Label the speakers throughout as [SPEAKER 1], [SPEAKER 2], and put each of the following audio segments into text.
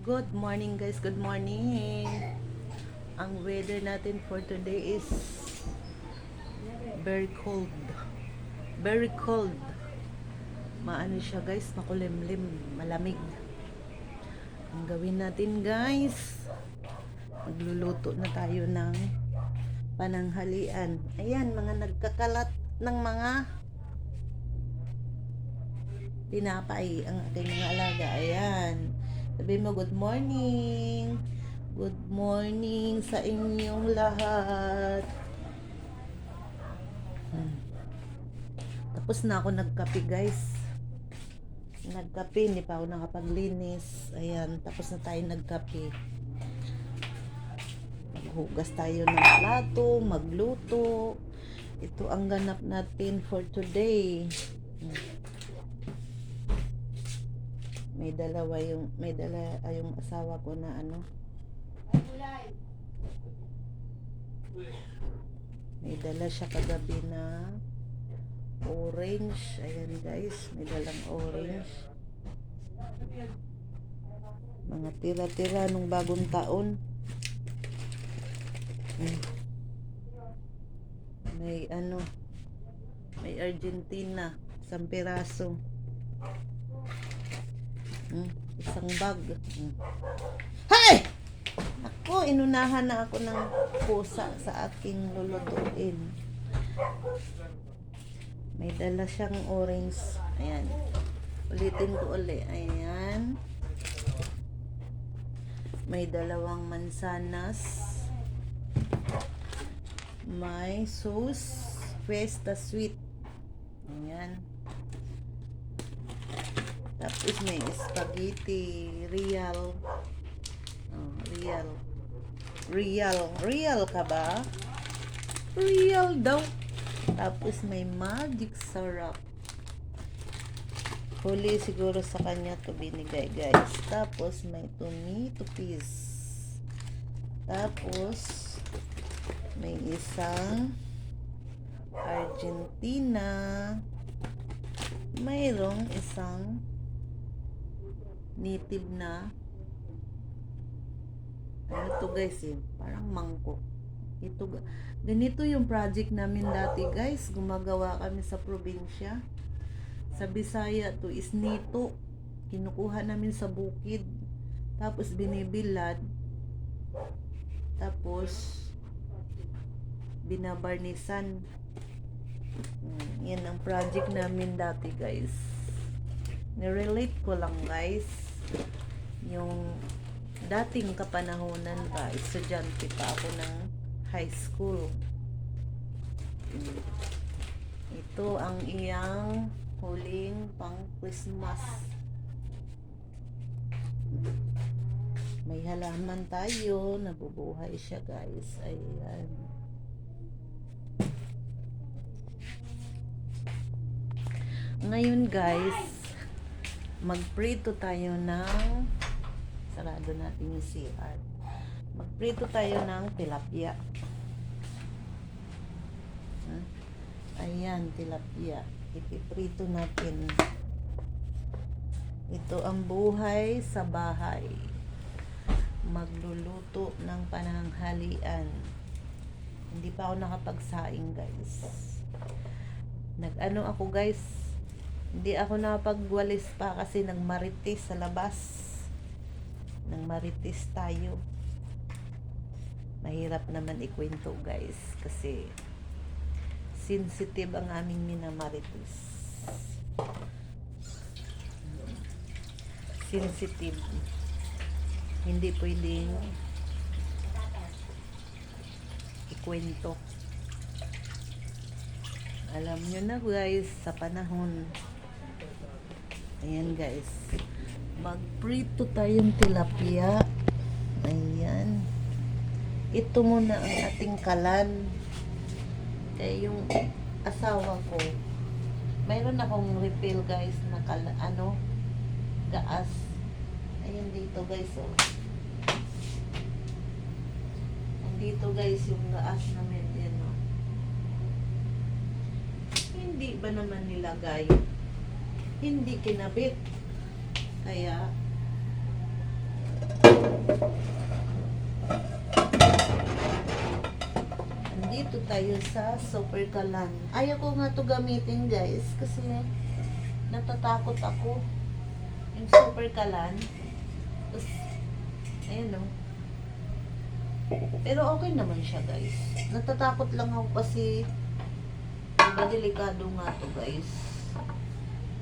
[SPEAKER 1] Good morning guys, good morning. Ang weather natin for today is very cold. Very cold. Maano siya guys, makulimlim, malamig. Ang gawin natin guys, magluluto na tayo ng pananghalian. Ayan, mga nagkakalat ng mga tinapay ang aking mga alaga. Ayan. Sabi mo, good morning. Good morning sa inyong lahat. Tapos na ako nagkape guys. Nagkape, hindi pa ako nakapaglinis. Ayan, tapos na tayo nagkape. Maghugas tayo ng plato, magluto. Ito ang ganap natin for today. May dala yung asawa ko na ano. May dala siya kagabi na orange. Ayan guys, may dalang orange. Mga tira-tira nung bagong taon. May ano, may Argentina, isang piraso. Isang bag. Hay! Ako, inunahan na ako ng pusa sa aking lulutuin. May dala siyang orange. Ayan. Ulitin ko ulit. Ayan. May dalawang mansanas. May sauce. Fiesta sweet. Ayan. Tapos may spaghetti. Real. Oh, real. Real ka ba? Real daw. Tapos may magic syrup. Huli siguro sa kanya to binigay guys. Tapos may tomato paste. Tapos may isang Argentina. Mayroong isang native na ano to guys parang mangkok. Ito, ganito yung project namin dati guys. Gumagawa kami sa probinsya. Sa Bisaya to is nito. Kinukuha namin sa bukid. Tapos binibilad. Tapos binabarnisan. Yan ang project namin dati guys. Nirelate ko lang guys. Yung dating kapanahonan ba, estudyante pa ako ng high school. Ito ang iyang huling pang Christmas. May halaman tayo, nabubuhay siya guys. Ayan. Ngayon guys, magprito tayo ng sarado natin yung CR. Magprito tayo ng tilapia. Ayan, tilapia. Ipiprito natin. Ito ang buhay sa bahay. Magluluto ng pananghalian. Hindi pa ako nakapagsaing guys. Nag-ano ako guys. Hindi ako nakapagwalis pa kasi nagmarites sa labas. Nagmarites tayo. Mahirap naman ikwento guys kasi sensitive ang aming minamarites. Sensitive. Hindi pwedeng ikwento. Alam nyo na guys, sa panahon. Ayan guys. Magprito tayong tilapia. Ayan. Ito muna ang ating kalan. Kaya yung asawa ko, mayroon akong refill guys na gaas. Ayan dito guys oh. Andito guys yung gaas namin. Yan oh. Hindi ba naman nilagay? Hindi kinabit. Kaya Nandito tayo sa Super Kalan. Ayaw ko nga to gamitin guys kasi natatakot ako. Yung Super Kalan. Tapos, ayun o. Pero okay naman siya guys. Natatakot lang ako kasi diba delikado nga to guys.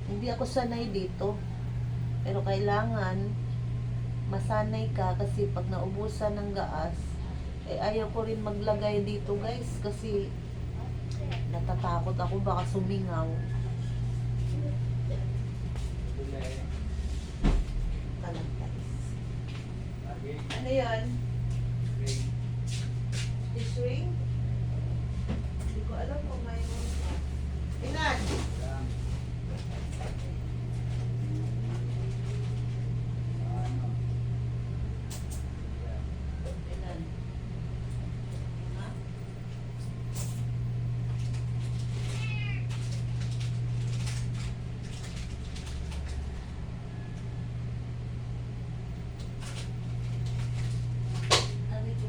[SPEAKER 1] Hindi ako sanay dito. Pero kailangan masanay ka kasi pag naubusan ng gas, eh ayaw ko rin maglagay dito guys kasi natatakot ako baka sumingaw. Kalan guys. Ano yan? Fish ring? Hindi ko alam kung mayroon pa. Ilan? Ilan? Ha? Ano ito?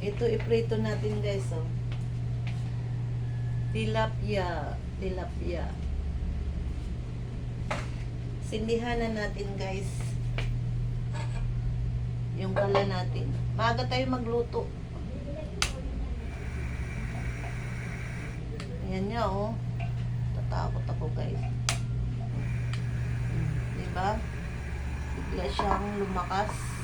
[SPEAKER 1] Ito iprito natin guys oh. Tilapia, tilapia. Sindihan na natin guys. Yung kala natin. Maaga tayo magluto. Ayan niya oh. Tatakot ako guys. Diba? Bigla siyang lumakas.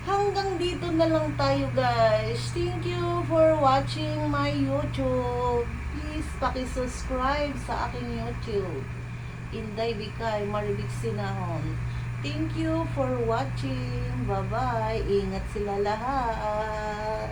[SPEAKER 1] Hanggang dito na lang tayo guys. Thank you for watching my YouTube. Please paki-subscribe sa aking YouTube. Inday Bikay Maribik Sinahon. Thank you for watching. Bye-bye. Ingat sila lahat.